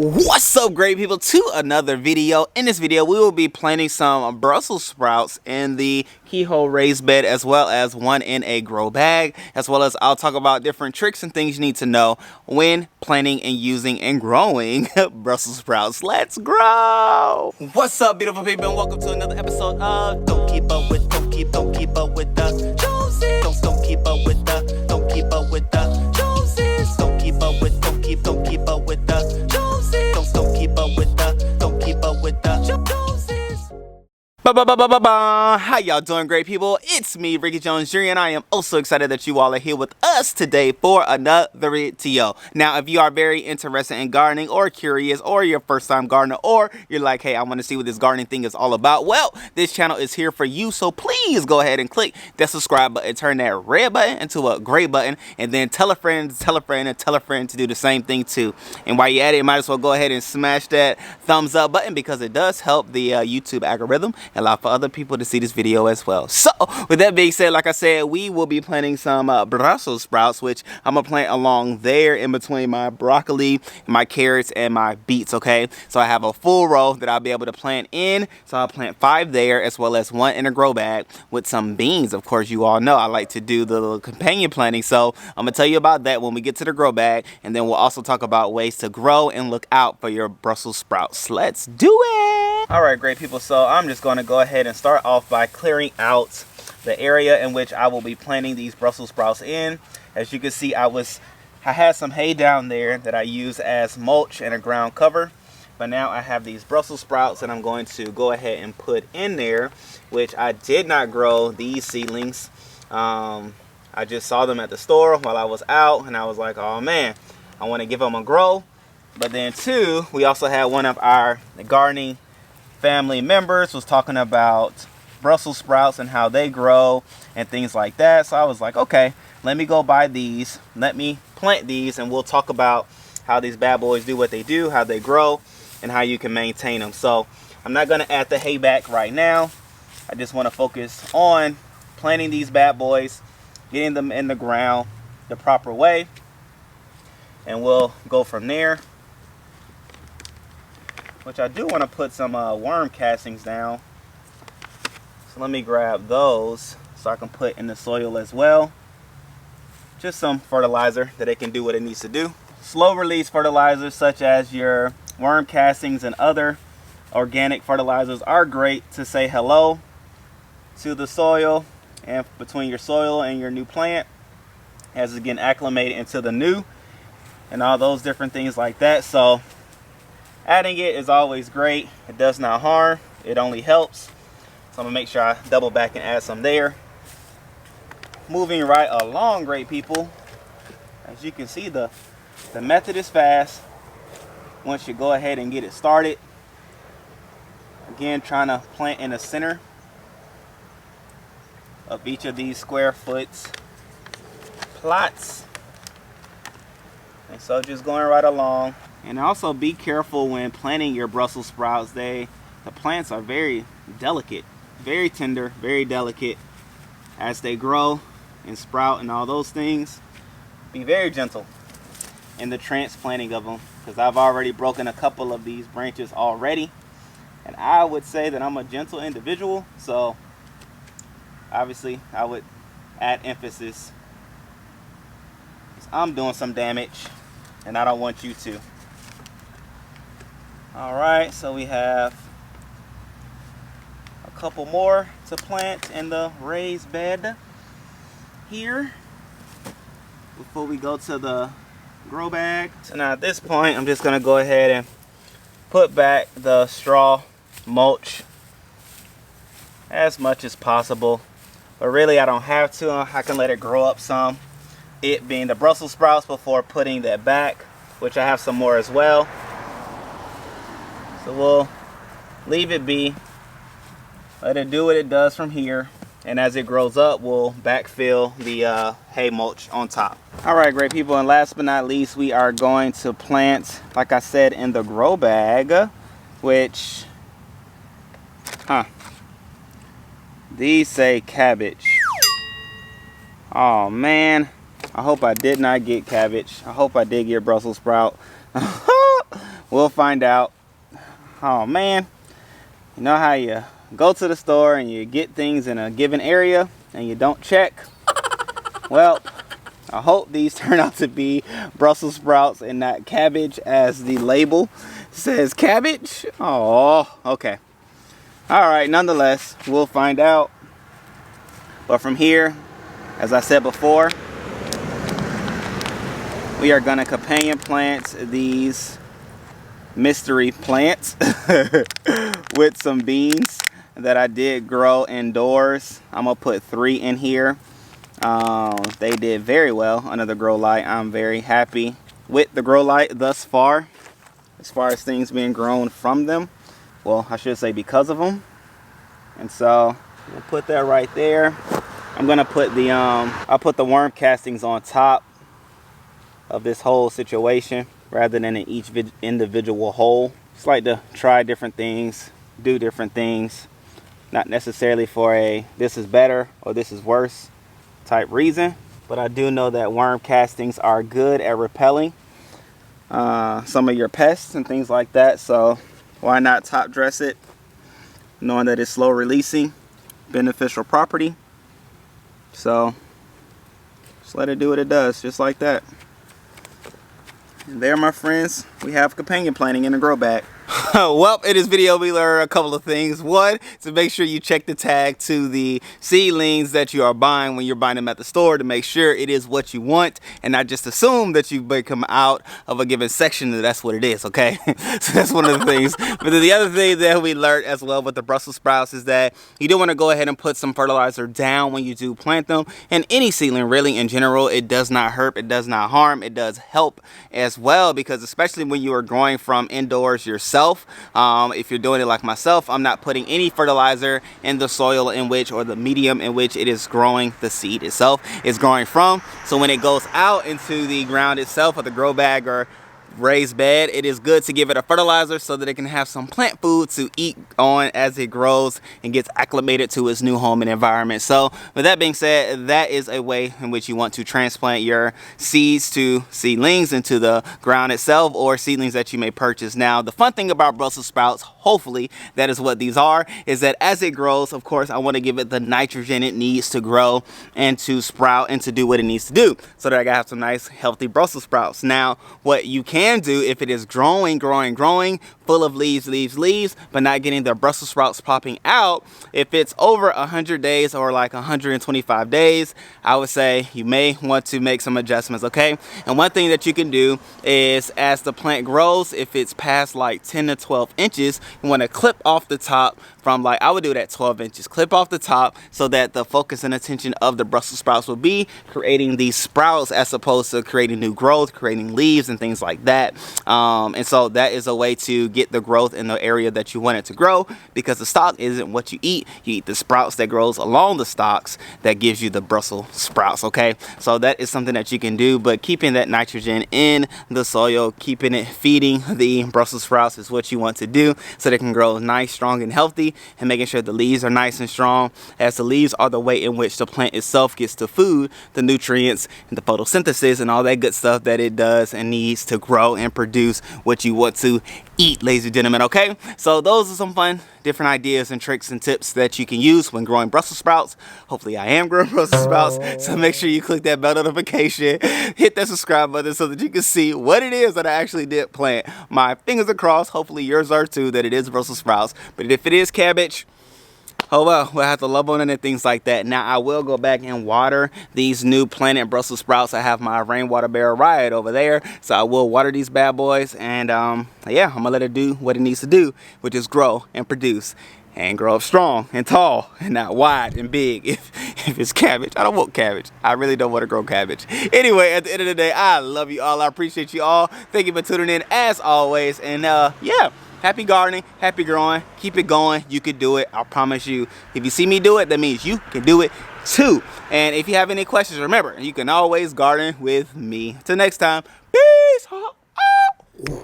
What's up, great people, to another video. In this video we will be planting some Brussels sprouts in the keyhole raised bed, as well as one in a grow bag, as well as I'll talk about different tricks and things you need to know when planting and using and growing Brussels sprouts. Let's grow. What's up, beautiful people, and welcome to another episode of Don't Keep Up With the Joneses. Don't keep up with the Joneses. Don't keep up with the Joneses. Don't keep up with the Joneses. Don't keep up with the Joneses. How y'all doing, great people? It's me, Ricky Jones Jr., and I am also excited that you all are here with us today for another video. Now, if you are very interested in gardening, or curious, or you're a first-time gardener, or you're like, hey, I want to see what this gardening thing is all about, well, this channel is here for you. So please go ahead and click that subscribe button, turn that red button into a gray button, and then tell a friend, tell a friend, and tell a friend to do the same thing too. And while you're at it, you might as well go ahead and smash that thumbs up button, because it does help the YouTube algorithm and allow for other people to see this video as well. So with that being said, like I said, we will be planting some Brussels sprouts, which I'm gonna plant along there in between my broccoli, my carrots, and my beets. Okay, so I have a full row that I'll be able to plant in. So I'll plant 5 there, as well as 1 in a grow bag with some beans. Of course, you all know I like to do the little companion planting, so I'm gonna tell you about that when we get to the grow bag, and then we'll also talk about ways to grow and look out for your Brussels sprouts. Let's do it. All right, great people, so I'm just going to go ahead and start off by clearing out the area in which I will be planting these Brussels sprouts in. As you can see, I had some hay down there that I use as mulch and a ground cover, but now I have these Brussels sprouts that I'm going to go ahead and put in there, which I did not grow these seedlings. I just saw them at the store while I was out, and I was like, oh man, I want to give them a grow. But then too, we also had one of our gardening family members was talking about Brussels sprouts and how they grow and things like that. So I was like, okay, let me go buy these, let me plant these, and we'll talk about how these bad boys do what they do, how they grow, and how you can maintain them. So I'm not going to add the hay back right now. I just want to focus on planting these bad boys, getting them in the ground the proper way, and we'll go from there. Which I do want to put some worm castings down. So let me grab those so I can put in the soil as well. Just some fertilizer that it can do what it needs to do. Slow release fertilizers such as your worm castings and other organic fertilizers are great to say hello to the soil and between your soil and your new plant as it's getting acclimated into the new and all those different things like that. So adding it is always great. It does not harm, it only helps. So I'm gonna make sure I double back and add some there. Moving right along, great people. As you can see, the method is fast once you go ahead and get it started. Again, trying to plant in the center of each of these square foot plots. And so just going right along. And also be careful when planting your Brussels sprouts. The plants are very delicate, very tender, very delicate as they grow and sprout and all those things. Be very gentle in the transplanting of them, because I've already broken a couple of these branches already, and I would say that I'm a gentle individual, so obviously I would add emphasis. I'm doing some damage and I don't want you to. Alright, so we have a couple more to plant in the raised bed here before we go to the grow bag. So now at this point, I'm just going to go ahead and put back the straw mulch as much as possible. But really, I don't have to. I can let it grow up some. It being the Brussels sprouts before putting that back, which I have some more as well. So we'll leave it be, let it do what it does from here, and as it grows up, we'll backfill the hay mulch on top. All right, great people, and last but not least, we are going to plant, like I said, in the grow bag, which, these say cabbage. Oh man, I hope I did not get cabbage. I hope I did get Brussels sprout. We'll find out. Oh man, you know how you go to the store and you get things in a given area and you don't check? Well, I hope these turn out to be Brussels sprouts and not cabbage, as the label says cabbage. Oh, okay. All right, nonetheless, we'll find out. But from here, as I said before, we are gonna companion plant these mystery plants with some beans that I did grow indoors. I'm gonna put 3 in here. They did very well under the grow light. I'm very happy with the grow light thus far as things being grown from them. Well, I should say because of them. And so we'll put that right there. I'm gonna put the I'll put the worm castings on top of this whole situation rather than in each individual hole. Just like to try different things, do different things, not necessarily for a this is better or this is worse type reason, but I do know that worm castings are good at repelling some of your pests and things like that. So why not top dress it, knowing that it's slow releasing beneficial property. So just let it do what it does, just like that. And there, my friends, we have companion planting in a grow bag. Well, in this video we learned a couple of things. One, to make sure you check the tag to the seedlings that you are buying when you're buying them at the store, to make sure it is what you want and not just assume that you come out of a given section that that's what it is, okay? So that's one of the things. But then the other thing that we learned as well with the Brussels sprouts is that you do want to go ahead and put some fertilizer down when you do plant them. And any seedling really in general, it does not hurt, it does not harm, it does help as well, because especially when you are growing from indoors yourself, if you're doing it like myself, I'm not putting any fertilizer in the soil in which, or the medium in which it is growing, the seed itself is growing from. So when it goes out into the ground itself, or the grow bag or raised bed, it is good to give it a fertilizer so that it can have some plant food to eat on as it grows and gets acclimated to its new home and environment. So with that being said, that is a way in which you want to transplant your seeds to seedlings into the ground itself, or seedlings that you may purchase. Now the fun thing about Brussels sprouts, hopefully that is what these are, is that as it grows, of course I want to give it the nitrogen it needs to grow and to sprout and to do what it needs to do, so that I can have some nice healthy Brussels sprouts. Now what you can do, if it is growing full of leaves, but not getting the Brussels sprouts popping out, if it's over 100 days or like 125 days, I would say you may want to make some adjustments, okay? And one thing that you can do is, as the plant grows, if it's past like 10 to 12 inches, you want to clip off the top from, like, I would do it at 12 inches, clip off the top, so that the focus and attention of the Brussels sprouts will be creating these sprouts as opposed to creating new growth, creating leaves and things like that. And so that is a way to get the growth in the area that you want it to grow, because the stalk isn't what you eat the sprouts that grows along the stalks that gives you the Brussels sprouts, okay? So that is something that you can do, but keeping that nitrogen in the soil, keeping it feeding the Brussels sprouts is what you want to do, so they can grow nice, strong, and healthy, and making sure the leaves are nice and strong, as the leaves are the way in which the plant itself gets the food, the nutrients, and the photosynthesis and all that good stuff that it does and needs to grow and produce what you want to eat, ladies and gentlemen, okay? So those are some fun different ideas and tricks and tips that you can use when growing Brussels sprouts. Hopefully I am growing Brussels sprouts, so make sure you click that bell notification, hit that subscribe button so that you can see what it is that I actually did plant. My fingers are crossed, hopefully yours are too, that it is Brussels sprouts. But if it is cabbage, oh well, we'll have to love on it and things like that. Now I will go back and water these new planted Brussels sprouts. I have my rainwater barrel right over there, so I will water these bad boys, and yeah, I'm gonna let it do what it needs to do, which is grow and produce and grow up strong and tall and not wide and big. If it's cabbage, I don't want cabbage. I really don't want to grow cabbage. Anyway, at the end of the day, I love you all. I appreciate you all. Thank you for tuning in as always, and yeah, happy gardening, happy growing. Keep it going. You can do it. I promise you. If you see me do it, that means you can do it too. And if you have any questions, remember, you can always garden with me. Till next time, peace.